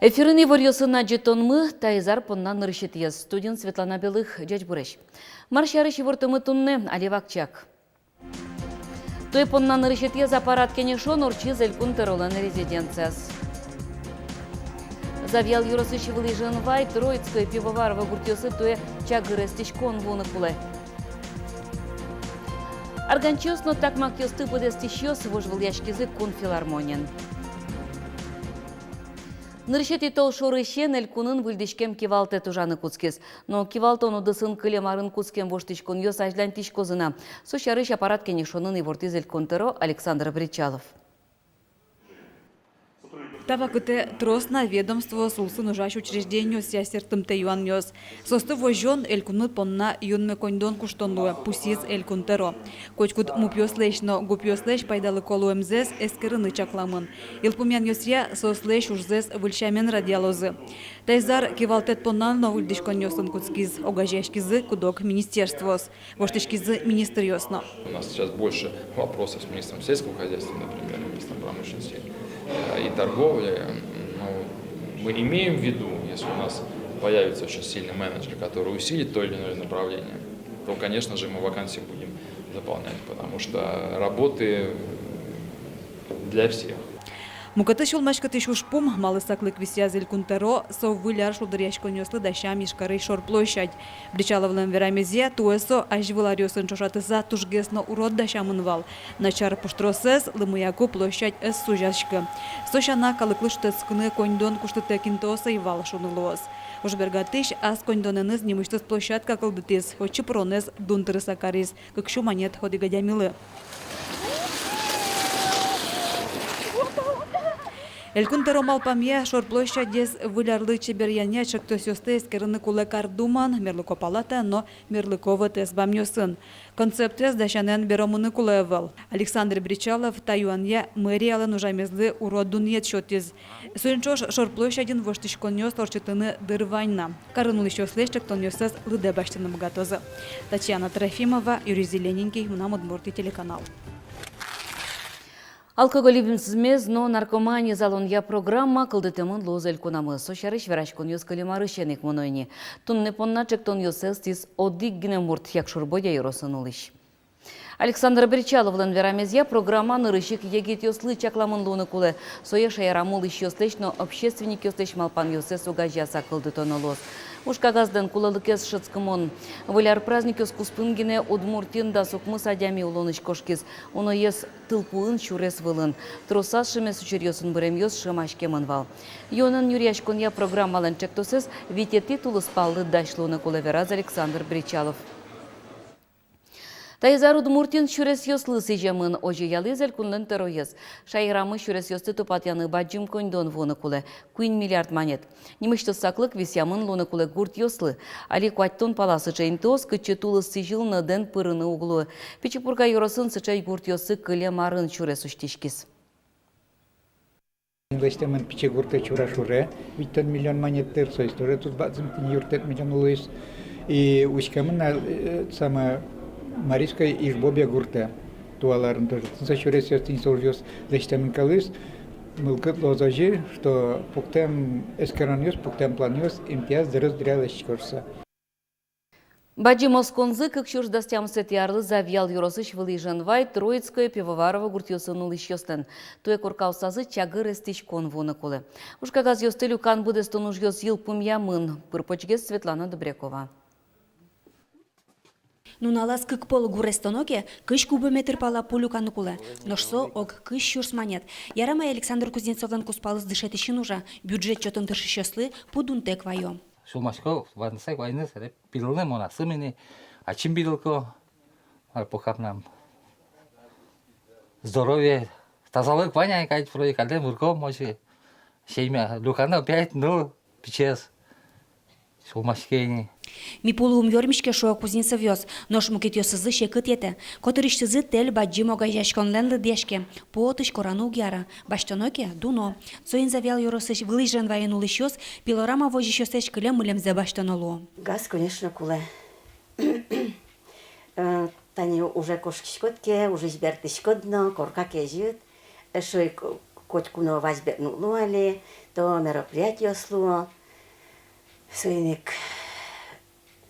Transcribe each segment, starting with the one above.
Эфирыны варьосына жетонмы тайзар поннан нырышетияз. Студент Светлана Белых дядь Буреш. Маршары шивортымы тунны Аливакчак. Той поннан нырышетияз аппарат кенешон урчи зелькун теролан резиденцияс. Завьял юросы шивылы женвай Троицкой пивоварова гуртёсы туе чагырестичкон вуны куле. Арганчёс, но так мактёсты подестищёс вожвыл яшкизы кун филармонен. Ныршети тол шорышен элькунын выльдишкем кивалте тужаны куцкес. Но кивалтону дысын кылемарын куцкем воштичкон ёс ажлян тишкозына. Сушарыш аппарат кенешонын и вортиз элькунтеро Александр Бричалов. Тавакыте тросна ведомство сулсы нужаш учреждению сясертым те юан нёс. Состы вожжон элькунны понна юнме коньдон куштонлуе пусиз элькунтеро. Кочкут мупьослешно гупьослеш пайдалы колу мзес эскерыны чакламын. Илпумян ёсья сослеш ужзес выльшамен радиалозы. Тайзар кивалтет поннан но выльдишкон нёсын куцкиз огажешкизы кудок министерствос. Воштишкизы министр ёсно. У нас сейчас больше вопросов с министром сельского хозяйства, например, министром промышленности и торговли. Но мы имеем в виду, если у нас появится очень сильный менеджер, который усилит то или иное направление, то, конечно же, мы вакансии будем заполнять, потому что работы для всех. Мукаты шулмашкаты шушпум, малысаклык висязель кунтеро, сов выляр шулдыряшко нёслы дащам ешкары шор площадь. Бричаловлен верамезе, туэсо ажвыларёсын чошатыза тужгесно урод дащамын вал. Начар пуштросес, лымыяку площадь эс сужашкы. Сошана калыклыш тецкыны коньдон куштыте кинтоса и вал шунылуос. Ужбергатыш аз коньдоненыз немыштыз площадка кылдытыз, хочы пронез дунтырыса кариз, кыкшу манет ходыгадямилы. Элькунтеро малпамья шорплощадес вылярлы чеберьяня чектосёсты эскерыны куле кардуман, мерлыко палата, но мерлыкова тес бамнёсын. Концептес дащанен беромыны кулевал. Александр Бричалов таюанья мэриалы нужамезлы уродуньет шотез. Сунчош шорплощадин воштишконёс торчетыны дырвайна. Карынулы шёслеш чектонёсес лыде баштыным гатозы. Татьяна Трофимова, Юрий Зелененький, Мунамудмурти телеканал. Алкоголизмез, но наркомания залонья программа кылдытымын лозель кунамы. Сошарыш верашкон ёс калимары шенек монойни. Тунне понна чектон ёсестис одик гіне мурт якшурбодя юросын улыш. Александр Бричаловлен верамезья программа нырышик егет ёслы чакламын луны кулы. Соя шаярамул ищ ёслеш, но общественник ёслеш малпан ёсес угажьяса кылдытоны лоз. Ушка газден кулалыкес шыцкымон. Выляр праздник ёс куспынгине удмуртин да сукмы садями улоныш кошкиз. Уно ес тылпуын шурес вылын. Тросас шымес учерёсын бырем ёс шымашкемын вал. Йонын юряшконья программален чектосес витети тулыспаллы дашлуны кулы вераз Александр Бричалов. Тайзар удмуртин шурес ёслы сижемын ожи ялызель кунлен тероез. Шайрамы шурес ёсты тупатяны баджим коньдон воны куле. Куин миллиард манет. Немышты саклык висямын луны куле гурт ёслы. Али куаттон паласы чейнтос кычы тулы сижил наден пырыны углу. Пичипурка юросын сычай гурт ёсы кыле марын шурес уштишкис. Инвестимен пиче гурте чура шуре. 8 миллион манеттер соисторе тут базым юртет миллион луис. И ушкамын сама Марийская ижбобия гурте. Туаларын тоже. Зачурес ёстин солжёс лештемин калыс. Мылкыт лозажи, что пуктем эскеранёс, пуктем планёс, имтияз дырыз дрялыш корса. Баджи Москонзы, как чуж дастям сетьярлы, завьял юросыш вылыженвай, Троицкая пивоварова гуртёсын улыш ёстен. Туе коркаусазы чагыр эстичкон воны кулы. Уж кагаз ёстылю кан будестон уж ёс ел пумьямын. Пырпочгес Светлана Добрякова. Нуналас кык пол гурестоноке кыш кубометр пала пулю канукуле. Ношсо ог кыш шурс манет. Ярама Александр Кузнецовлан куспалыз дышетишин уже. Бюджет чотын дышишёслы пудунтек вайо. Шулмашко вансай войны саре пилны мона сымени ачим билко похап нам здоровье тазалык ваня кайт проекалде мурко мочи шеймя лукана 5-0 пичес шулмашкени Ми полуум йормишке шо Кузнецов ёс, нош мукет ёсызы шекыт ете. Котырыштызы тел баджи могайжашконлен лыдешке. Поотыш корану гяра, баштоноке дуно. Цоин завял юросыш вылыжен воену лыщёс, пилорама вожищёсеч кылем мылемзе баштонолу. Газ, конечно, куле. Тани уже кошкишкотке, уже избертишкотно, корка кежит. Шой котькуно возьберну луали, то мероприятие сло. Сойник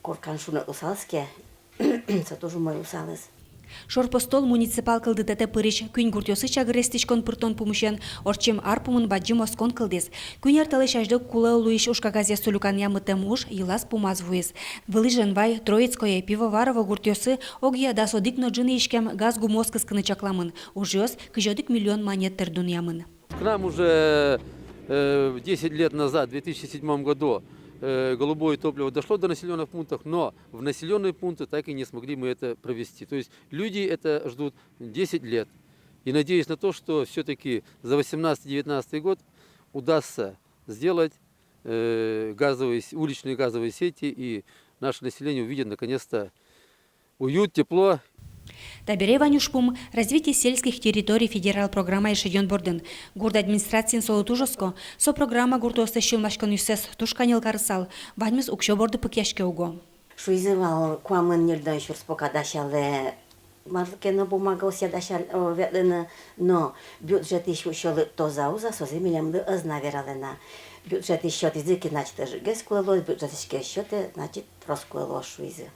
корканшуна усалске, это тоже мой усалес. Шорпостол муниципал кылдытete пырыш күн гуртёсы чагырестичкон пыртон пумышен, орчем арпумын баджим оскон кылдес. Күн арталыш аждык кула луиш ушкагазе солюкан ямыты муж елас пумаз вуез. Вылыжен вай Троицкое пивоварово гуртёсы огия да содик но джины ишкем газ гумоскыз кыны чакламын. Ужёс кыжёдик миллион монет тердун ямын. К нам уже 10 лет назад, в 2007 году, голубое топливо дошло до населенных пунктов, но в населенные пункты так и не смогли мы это провести. То есть люди это ждут 10 лет. И надеюсь на то, что все-таки за 18-19 год удастся сделать уличные газовые сети, и наше население увидит наконец-то уют, тепло. Табере Ванюшпум развитие сельских территорий федерал программа ешеден борден. Гурд администрациян солотужоско, со программа гуртоста щелмашкан юсес тушканил карсал, ваньмис укшо борды пыкяшке уго. Шуизывал куамын нердан шурспока дашале, маркена бумага уся дашал ветлена, но бюджет еще щелы то зауза, со земелем лы ознавералена. Бюджет еще языки, значит, гескулело, бюджет еще счеты, значит, проскулело шуизы.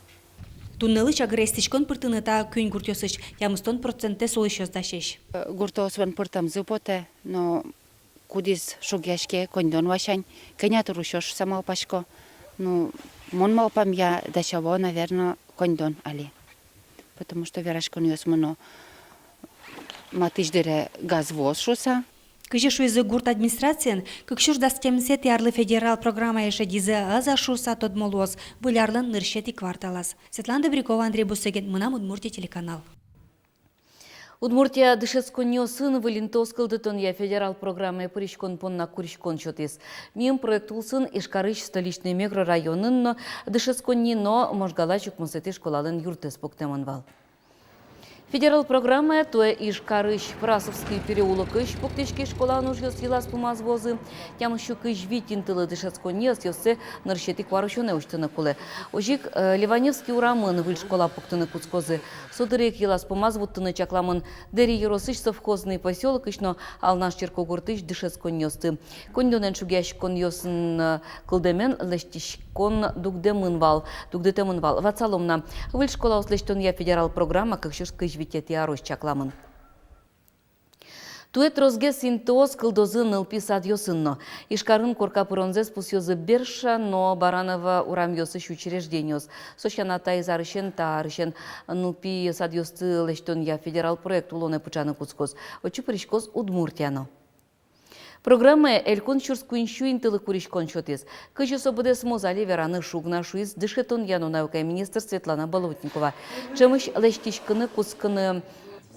Туннелы чагырестичкон пыртыныта күн гуртёсыч, ямыстон процентте солышёз дашеш. Гуртосвен пыртам зыпоте, но кудис шугяшке кондон вашань, коня турушёш самал пашко. Ну, мон малпам я дашаво, наверное, кондон али. Потому что верашкон ёсмыно матыждере газвоз шуса. Кыжы шуизы гурт администрациян, кыкшур дастемсет ярлы федерал программа ешедизе аза шуса тодмолоз, вылярлын ныршети кварталас. Светлана Добрякова, Андрей Бусыгин, Мынам Удмуртия телеканал. Удмуртия дышесконьо сын вылинтос кылдытон я федерал программы пыришкон понна куришкон чотес. Мим проект улсын Ишкарыч столичный микрорайонын, но дышесконьи, но можгалачук мусети школалын юртес поктеманвал. Федерал программа туе Ишкарыч Прасовский переулок иш поктечки школа нужгёс елас пумазвозы. Тям щу кыш витин тылы дышесконьес ёсе ныршети кварушоне уштыны куле. Ожик Ливаневский урамын выль школа поктыны куцкозы. Содырек елас пумазвуттыны чакламын дери еросыч совхозный поселок ишно алнаш черкогуртыч дышесконьёсты. Кондонен шугяш коньёсын кылдемен лештишкон дугдемынвал. Вацаломна выль школа услештон я федерал программа как щу кыш витет ярос чакламын. Тует розге синтоз кылдозын ылпи сад ёсынно. Ишкарын корка пыронзес пусёзы берша, но Баранова урам ёсыш учреждениёс. Сощана тайзарышен таарышен ылпи сад ёсты лештон я федерал проект улоне пучаны куцкоз. Очу пришкоз Удмуртияно. Программа Элькон Чурскуинщу интылы куришкон чотес. Кыжы собыдес мозали вераны шугна шуиз дышетон яну наука министр Светлана Болотникова. Чемыш лештишкыны кускыны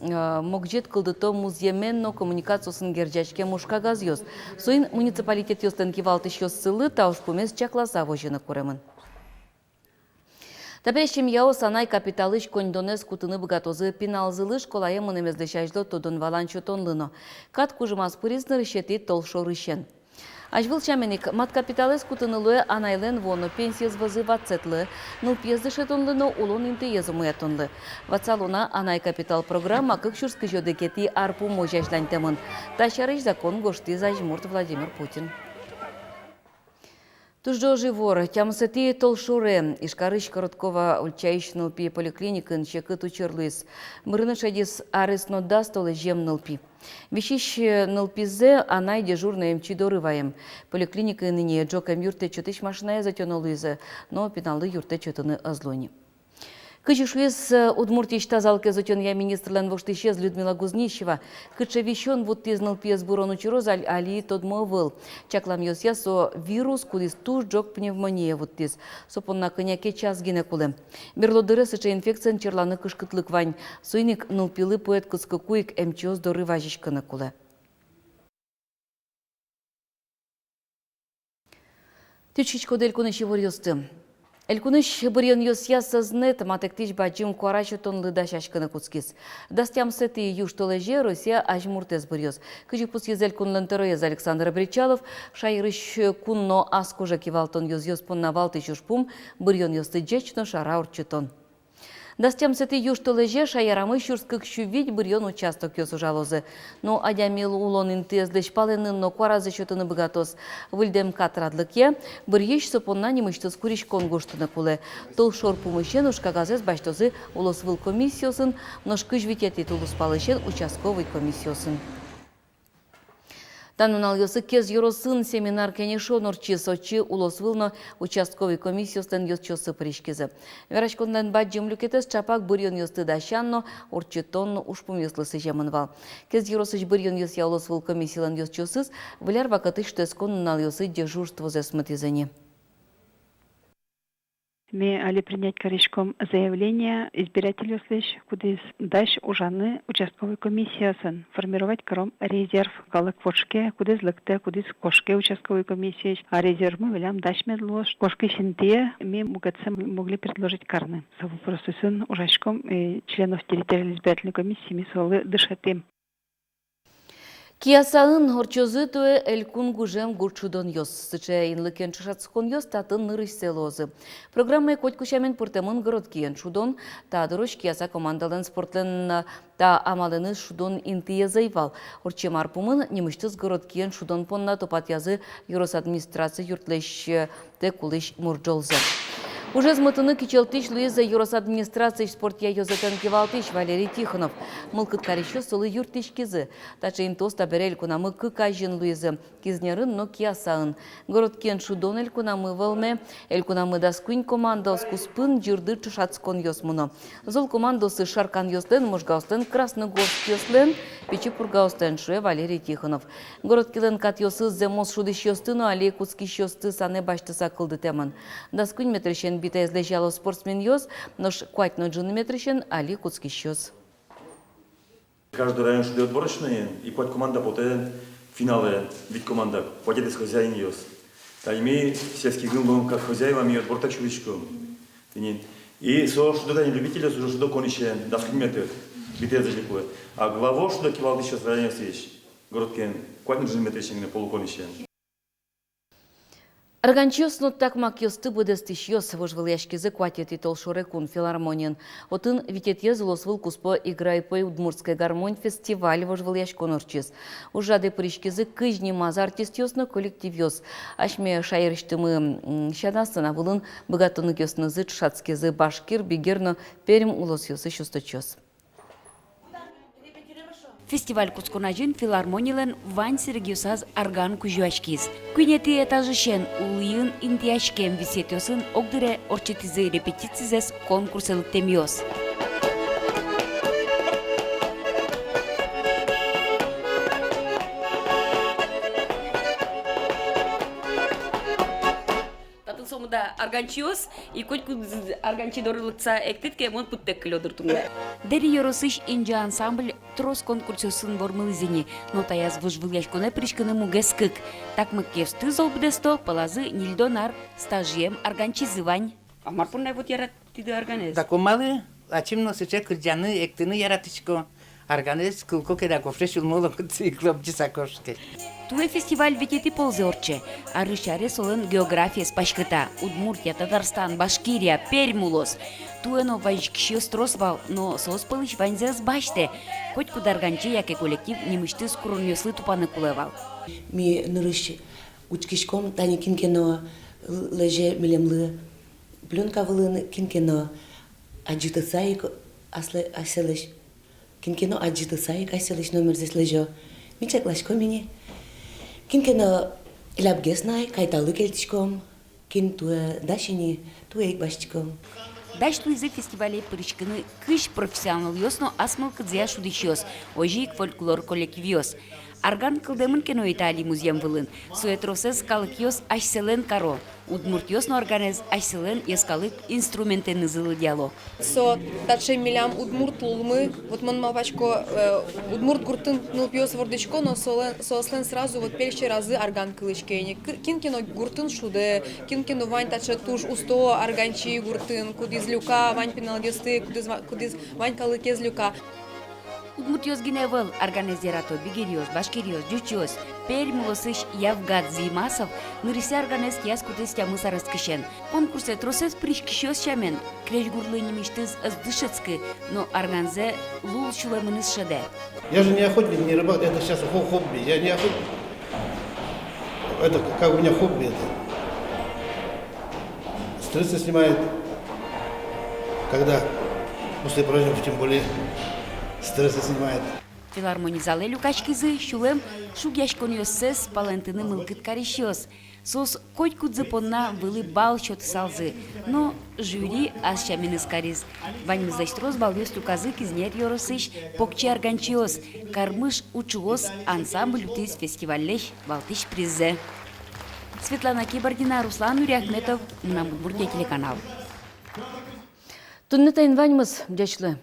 могжет кылдыто музьеменно коммуникациясын герджачке мушка газ ёс. Соин муниципалитет ёстен кивалтыш ёс сылы тауш пумес чакласа вожыны куремын. Табещем яо санай капиталыш кондонес кутыны богатозы пиналзылы школае мынемездешаждо тодон валанчо тонлыно. Кат кужымас пыризны рышети толшо рышен. Ажвыл чаменик мат капиталес кутынылы анайлен воно пенсия звозы вацетлы, ныл пьездыше тонлыно улон инты езумуя тонлы. Вацалуна анай капитал программа кыкшурскы жодекети арпу можажлань темын. Тащарыш закон гошти зажмурт Владимир Путин. Туждо живор, тямсети толшуре, Ишкарыч короткова ульчаищ нылпи поликлиникын чекы тучерлыс. Мырыны шадис аресно дастолы жем нылпи. Вещищ нылпизе анай дежурная мчидорываем. Поликлиника ныне джокам юрте чотыш машиная затёнолызы, но пиналы юрте чотыны азлони. Кычышуез Удмуртич тазалке зотен я министрлен воштищез Людмила Гузнищева. Кычевищен вот тизнал пьес бурону чирозаль али тодмовыл. Чаклам ёсья со вирус кудис туж джок пневмония вот тиз. Сопонна коняке час гинекуле. Берлодыры сыча инфекциян черланы кышкытлык вань. Суйник нылпилы поэт кыскыкуик эмчиоз доры важишканы куле. Тючичко дель куныши ворьёсты. Элькуныш бұрын ёсия сазнет матектиш баджим куарачы тонлы дашашканы куцкис. Дастям сети юштолеже Россия ажмуртез бұрьёс. Кыжи пус езель кунлантырыез Александр Бричалов, шайрыш кунно аскожа кивалтон ёз понна валты чушпум, бұрын ёсты джечно шара урчытон. Дастям сети юшты леже шаярамы шурскых щувить бурьон участок ёсу жалозы. Но адямил улон интездыш паленын но кваразы счетыны богатос. Выльдем катрадлыке, бурьеш сопонна немыштыз куриш конгуштыны кулы. Тол шор пумышен ушкагазес баштозы улосвыл комиссиясын, ношкыж витети тулус палышен участковый комиссиясын. Танунал йосы кез юросын семинар кенешо норчи сочи улосвылно участковый комиссиястен йосчосы пришкизы. Верашкондан баджим люкетес чапак бурьон йосты дащанно урчитонно ушпум йослысы жемынвал. Кез юросыч бурьон йосья улосвыл комиссиялан йосчосыз, вляр вакатыш тесконунал йосы дежурство зесматизани. Мы али принять корешком заявление избирателю слышь, куда дальше ужаны участковой комиссиясын формировать кором резерв калык фошке, куда злыкте, куда кошке участковой комиссии, а резерв мы велям дальше медлож кошки синте, мы могли предложить карны. За вопросы сын ужашком и членов территориальной избирательной комиссии мы солы дышатым. Киясаын хорчозы туе элькун гужем гурчудон йос. Сыче инлыкен чышатскон йос татын нырыш селозы. Программы коть кучамен пуртемын город киен шудон, та дорош кияса командален спортлен та амалыны шудон интие заивал. Хорче марпумын немыштыз город киен шудон понна топат язы юрос администрация юртлеш те кулыш мурджолзы. Уже змытыны кичелтыш Луиза юрос администрации спортья йозетен кивалтыш Валерий Тихонов. Мылкыт карещу сылы юртыш кизы. Тачейн тоста берель кунамы кыкажин Луиза. Кизнерын, но киясаын. Город кен шудон эль кунамы вылме. Эль кунамы даскуин командос куспын жирды чышацкон йосмуно. Зол командосы Шаркан йостен, Можгаустен, Красногорск йослен, Печепургаустен шуе Валерий Тихонов. Город килен кат йосы земос шудыш йостыно, али куцкиш йосты сане баштыса кылды теман. Даскуин метрещен бита излежало спортсмен йос, нож кватно джины метрещен, али куцкиш йос. Каждый район шуде отборочные, и под команда поте финале, вид команда, поедет с хозяин йос. Та имеет сельский гылбом как хозяевами отбор так чувичко. И со шуде любители, уже шуде конище, даскуин метр, бита излежало. А главо шуде кивал еще с районом сеч. Город кен, кватно джины метрещен, полуконище. Арганчиос но так мак йосты будестиш йос вожвыл яшкизы кватет и толшорекун филармонин. Отын витет езулос выл куспо играй по удмуртской гармонь фестиваль вожвыл яшкон орчиз. Ужады пришкизы кыжни маз артист йосно коллектив йос. Ашме шайырыштымы щадасына вылын богатынык йоснызы чшацкизы башкир бигерно перим улос йосы шусточос. Фестиваль Куцкунажин филармониялен Вань Сергиусаз арган кужуашкиз. Куйнети этажышен улыйын интияшкем висетёсын огдыре орчетизы репетицизес конкурсылык темиос. Да, арганчиос и котку арганчидорлыкса эктетке мон путтек клёдыр тунга. Дери yorosыш инжа ансамбль трос конкурсысын бормылызини, но таяз выжвыл яшконе пришканы мугескык. Так мы кевсты золбдесто палазы нильдонар стажием арганчизывань. А марпунай вот ярат тиды арганез. Так умалы, ачим носыче кырджаны эктыны яратычко. Арганез кылко кедаковше шулмолы циклопчи сакошке. Туе фестиваль ветети ползорче, а рышаре солын география спашкыта, Удмуртия, Татарстан, Башкирия, Пермь улос. Туено вайшкшиос тросвал, но сос пылыш ванзес баште, хоть кударганчи, яке коллектив немышты скуруньослы тупаны кулевал. Ми нырыш учкишком тани кинкено леже милемлы, пленка вылын кинкено аджитасайк аслы аселыш, кинкено аджитасайк аселыш номер здесь лежо. Мичек лашко мини. Кинкено лабгеснай кайталы келтичком, кин туе дашини туе икбашчиком. Даш туизы фестивале пришканы кыш профессионал йосно асмал кыдзя шудищос, ожик фольклор коллективиос. Арган кылдемын кено Италии музеем вылын, суэтросез калык йос ашселен каро, удмурт йосно органез ашселен ескалык инструментен нызылы диало. Со таче милям удмурт лулмы, вот мон мапачко удмурт гуртын нылпьос вордычко, но сослен сразу вот перші разы арган кылычкейни. Кинкино гуртын шуде, кинкино вань таче туж усто арганчи гуртын, кудиз люка, вань пеналгесты, кудиз вань калыкез люка. Удмуртиос гиневел, организерато Бигериос, Башкириос, Дючиос, Пермилосыш Явгат Зимасов, нырыся органез яс кудестя мысарыз кишен. Конкурсе тросес пришкишиос чамен, клешгурлыни миштыз аздышецкы, но органзе лул шулемыныз шеде. Я же не охотник, не рыбак, это сейчас хобби. Я не охотник. Это как у меня хобби это. Стрессы снимает, когда после праздников, тем более, стрессы снимает. Филармонизале люкачкизы шулем шугяшкониосес палентыны мылкыт карищиос. Сос котькудзы понна вылы бал счет салзы. Но жюри асчаминыз кариз. Ваньмыздаштроз балвес туказы кизнер yorosыш покчи арганчиос. Кармыш учуос ансамбль утыз фестиваллеш балтыш призы. Светлана Кибардина, Руслан Нуряхметов, Удмуртия телеканал. Туннетайн ваньмыз, дячлы.